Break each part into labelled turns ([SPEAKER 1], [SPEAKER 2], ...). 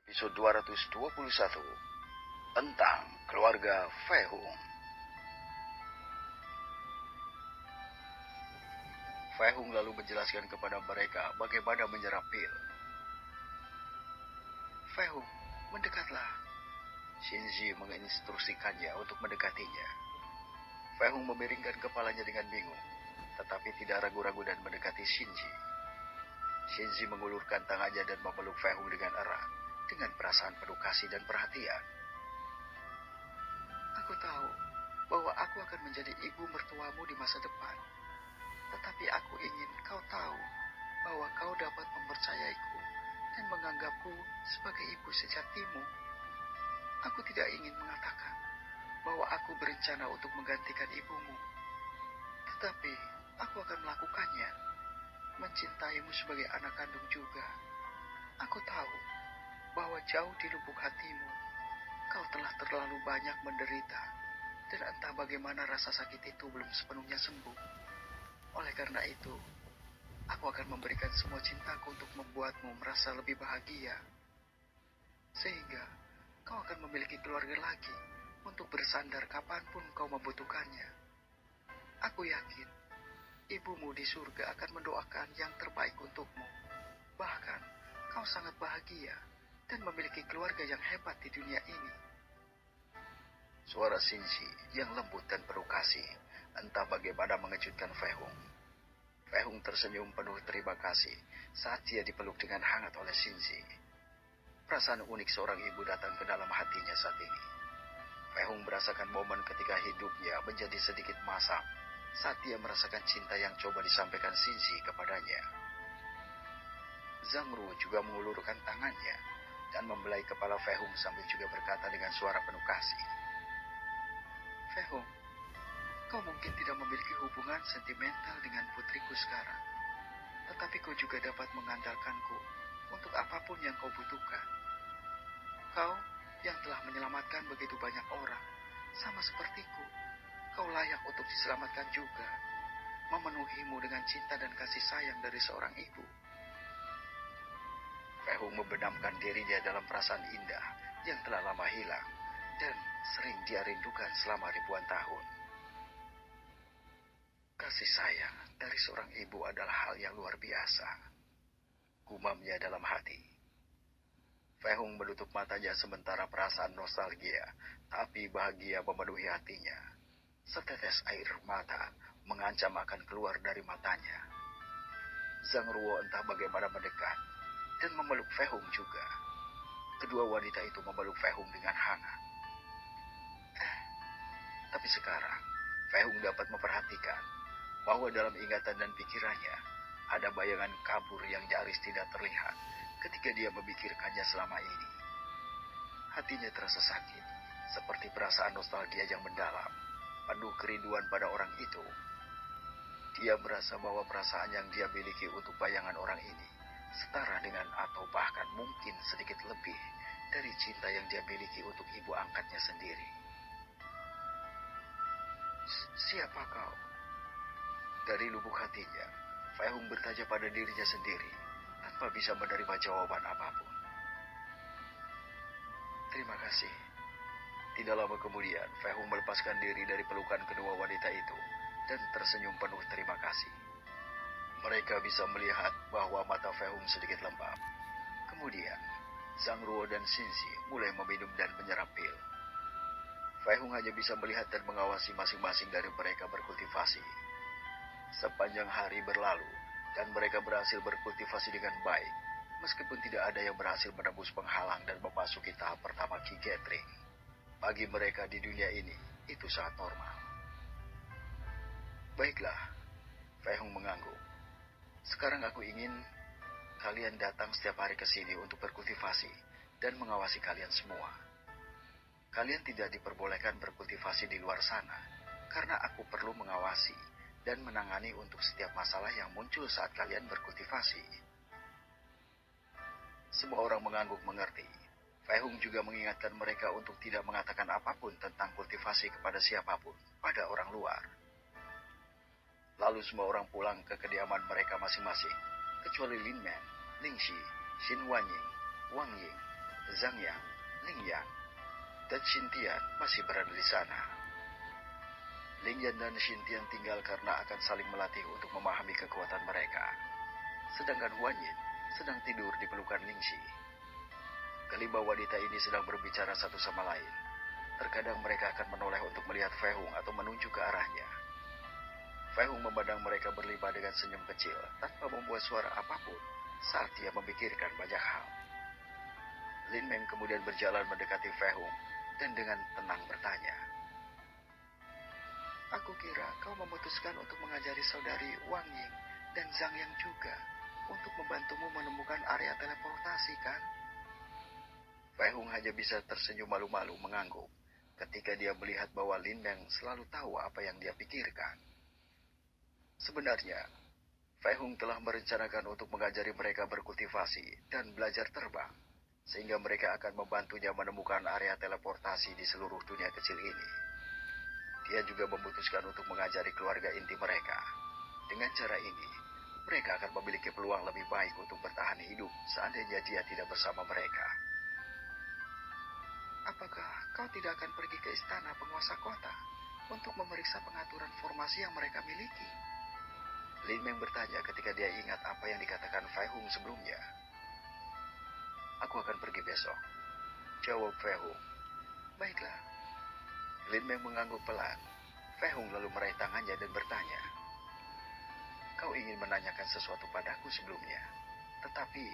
[SPEAKER 1] episode 221 tentang keluarga Fehung. Fehung lalu menjelaskan kepada mereka bagaimana menyerap pil. Fehung, mendekatlah. Shinji menginstruksikannya untuk mendekatinya. Fehung memiringkan kepalanya dengan bingung, tetapi tidak ragu-ragu dan mendekati Shinji. Shinji mengulurkan tangannya dan memeluk Fehung dengan erat, dengan perasaan penuh kasih dan perhatian. Aku tahu bahwa aku akan menjadi ibu mertuamu di masa depan. Tetapi aku ingin kau tahu bahwa kau dapat mempercayaiku dan menganggapku sebagai ibu sejatimu. Aku tidak ingin mengatakan bahwa aku berencana untuk menggantikan ibumu. Tetapi aku akan melakukannya. Mencintaimu sebagai anak kandung juga. Aku tahu bahwa jauh di lubuk hatimu, kau telah terlalu banyak menderita, dan entah bagaimana rasa sakit itu belum sepenuhnya sembuh. Oleh karena itu, aku akan memberikan semua cintaku untuk membuatmu merasa lebih bahagia. Sehingga kau akan memiliki keluarga lagi untuk bersandar kapanpun kau membutuhkannya. Aku yakin ibumu di surga akan mendoakan yang terbaik untukmu. Bahkan kau sangat bahagia dan memiliki keluarga yang hebat di dunia ini. Suara Shinji yang lembut dan penuh kasih entah bagaimana mengejutkan Fehung. Fehung tersenyum penuh terima kasih saat dia dipeluk dengan hangat oleh Shinji. Perasaan unik seorang ibu datang ke dalam hatinya saat ini. Fehung merasakan momen ketika hidupnya menjadi sedikit masam saat dia merasakan cinta yang coba disampaikan Shinji kepadanya. Zhang Ruo juga mengulurkan tangannya dan membelai kepala Fehung sambil juga berkata dengan suara penuh kasih. Fehung, kau mungkin tidak memiliki hubungan sentimental dengan putriku sekarang, tetapi kau juga dapat mengandalkanku untuk apapun yang kau butuhkan. Kau yang telah menyelamatkan begitu banyak orang, sama sepertiku, kau layak untuk diselamatkan juga, memenuhimu dengan cinta dan kasih sayang dari seorang ibu. Fehung membenamkan dirinya dalam perasaan indah yang telah lama hilang dan sering dia rindukan selama ribuan tahun. Kasih sayang dari seorang ibu adalah hal yang luar biasa, gumamnya dalam hati. Fehung menutup matanya sementara perasaan nostalgia, tapi bahagia memenuhi hatinya. Setetes air mata mengancam akan keluar dari matanya. Zhang Ruo entah bagaimana mendekat dan memeluk Fehung juga. Kedua wanita itu memeluk Fehung dengan hangat. Tapi sekarang, Fehung dapat memperhatikan bahwa dalam ingatan dan pikirannya ada bayangan kabur yang nyaris tidak terlihat ketika dia memikirkannya selama ini. Hatinya terasa sakit, seperti perasaan nostalgia yang mendalam, penuh kerinduan pada orang itu. Dia merasa bahwa perasaan yang dia miliki untuk bayangan orang ini setara dengan atau bahkan mungkin sedikit lebih dari cinta yang dia miliki untuk ibu angkatnya sendiri. Siapa kau? Dari lubuk hatinya, Fehung bertanya pada dirinya sendiri, tanpa bisa menerima jawaban apapun. Terima kasih. Tidak lama kemudian, Fehung melepaskan diri dari pelukan kedua wanita itu, dan tersenyum penuh terima kasih. Mereka bisa melihat bahwa mata Fehung sedikit lembab. Kemudian, Zhang Ruo dan Shinji mulai meminum dan menyerap pil. Fehung hanya bisa melihat dan mengawasi masing-masing dari mereka berkultivasi. Sepanjang hari berlalu, dan mereka berhasil berkultivasi dengan baik, meskipun tidak ada yang berhasil menembus penghalang dan memasuki tahap pertama Qi Gathering. Bagi mereka di dunia ini, itu sangat normal. Baiklah, Fehung mengangguk. Sekarang aku ingin kalian datang setiap hari ke sini untuk berkultivasi dan mengawasi kalian semua. Kalian tidak diperbolehkan berkultivasi di luar sana, karena aku perlu mengawasi dan menangani untuk setiap masalah yang muncul saat kalian berkultivasi. Semua orang mengangguk mengerti. Fehung juga mengingatkan mereka untuk tidak mengatakan apapun tentang kultivasi kepada siapapun, pada orang luar. Lalu semua orang pulang ke kediaman mereka masing-masing, kecuali Lin Men, Ling Shi, Xin Wanying, Wang Ying, Zhang Yang, Ling Yan, dan Xintian masih berada di sana. Ling Yan dan Xintian tinggal karena akan saling melatih untuk memahami kekuatan mereka. Sedangkan Huan Yin sedang tidur di pelukan Lingxi. Kelima wanita ini sedang berbicara satu sama lain. Terkadang mereka akan menoleh untuk melihat Fei Hung atau menunjuk ke arahnya. Fei Hung memandang mereka berlima dengan senyum kecil tanpa membuat suara apapun saat dia memikirkan banyak hal. Lin Meng kemudian berjalan mendekati Fei Hung dan dengan tenang bertanya, "Aku kira kau memutuskan untuk mengajari saudari Wang Ying dan Zhang Yang juga untuk membantumu menemukan area teleportasi, kan?" Fei Hung hanya bisa tersenyum malu-malu mengangguk ketika dia melihat bahwa Lin Meng selalu tahu apa yang dia pikirkan. Sebenarnya, Fei Hung telah merencanakan untuk mengajari mereka berkultivasi dan belajar terbang, sehingga mereka akan membantunya menemukan area teleportasi di seluruh dunia kecil ini. Dia juga memutuskan untuk mengajari keluarga inti mereka. Dengan cara ini, mereka akan memiliki peluang lebih baik untuk bertahan hidup seandainya dia tidak bersama mereka. "Apakah kau tidak akan pergi ke istana penguasa kota untuk memeriksa pengaturan formasi yang mereka miliki?" Lin Meng bertanya ketika dia ingat apa yang dikatakan Fei Hung sebelumnya. "Aku akan pergi besok," jawab Fei Hung. "Baiklah." Lin Meng mengangguk pelan. Fei Hung lalu meraih tangannya dan bertanya, "Kau ingin menanyakan sesuatu padaku sebelumnya, tetapi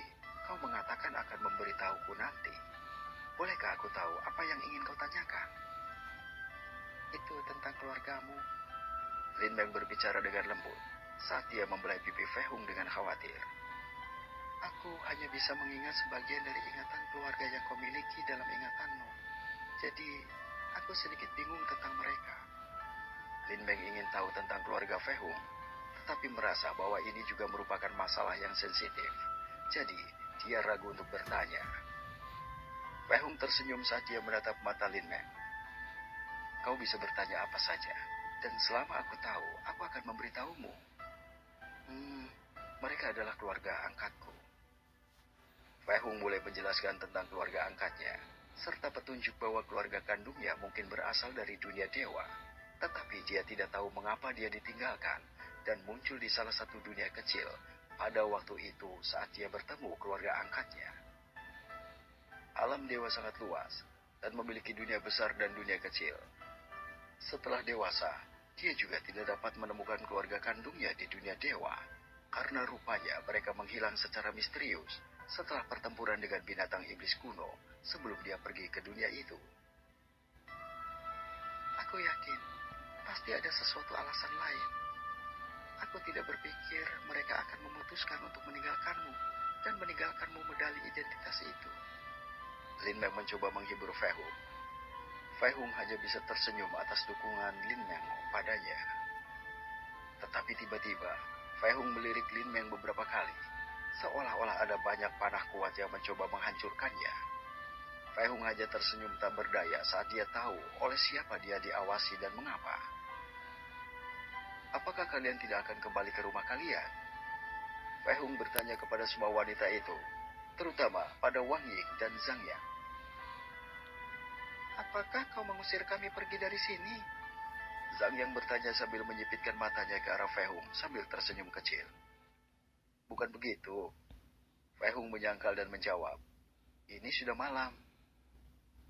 [SPEAKER 1] kau mengatakan akan memberitahuku nanti. Bolehkah aku tahu apa yang ingin kau tanyakan?" "Itu tentang keluargamu." Lin Meng berbicara dengan lembut saat dia membelai pipi Fei Hung dengan khawatir. "Aku hanya bisa mengingat sebagian dari ingatan keluarga yang kau miliki dalam ingatanmu. Jadi, aku sedikit bingung tentang mereka." Lin Meng ingin tahu tentang keluarga Fei Hung, tetapi merasa bahwa ini juga merupakan masalah yang sensitif. Jadi, dia ragu untuk bertanya. Fei Hung tersenyum saat dia menatap mata Lin Meng. "Kau bisa bertanya apa saja, dan selama aku tahu, aku akan memberitahumu." Mereka adalah keluarga angkatku." Fei Hung mulai menjelaskan tentang keluarga angkatnya, serta petunjuk bahwa keluarga kandungnya mungkin berasal dari dunia dewa. Tetapi dia tidak tahu mengapa dia ditinggalkan dan muncul di salah satu dunia kecil pada waktu itu saat dia bertemu keluarga angkatnya. Alam dewa sangat luas dan memiliki dunia besar dan dunia kecil. Setelah dewasa, dia juga tidak dapat menemukan keluarga kandungnya di dunia dewa, karena rupanya mereka menghilang secara misterius setelah pertempuran dengan binatang iblis kuno sebelum dia pergi ke dunia itu. "Aku yakin pasti ada sesuatu alasan lain. Aku tidak berpikir mereka akan memutuskan untuk meninggalkanmu dan meninggalkanmu medali identitas itu." Lin Meng mencoba menghibur Fei Hung. Fei Hung hanya bisa tersenyum atas dukungan Lin Meng padanya. Tetapi tiba-tiba, Fei Hung melirik Lin Meng beberapa kali, seolah-olah ada banyak panah kuat yang mencoba menghancurkannya. Fei Hung hanya tersenyum tak berdaya saat dia tahu oleh siapa dia diawasi dan mengapa. "Apakah kalian tidak akan kembali ke rumah kalian?" Fei Hung bertanya kepada semua wanita itu, terutama pada Wang Ying dan Zhang Yang. "Apakah kau mengusir kami pergi dari sini?" Zhang Yang bertanya sambil menyipitkan matanya ke arah Fei Hung sambil tersenyum kecil. "Bukan begitu." Fei Hung menyangkal dan menjawab, "Ini sudah malam."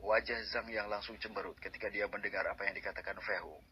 [SPEAKER 1] Wajah Zhang Yang langsung cemberut ketika dia mendengar apa yang dikatakan Fei Hung.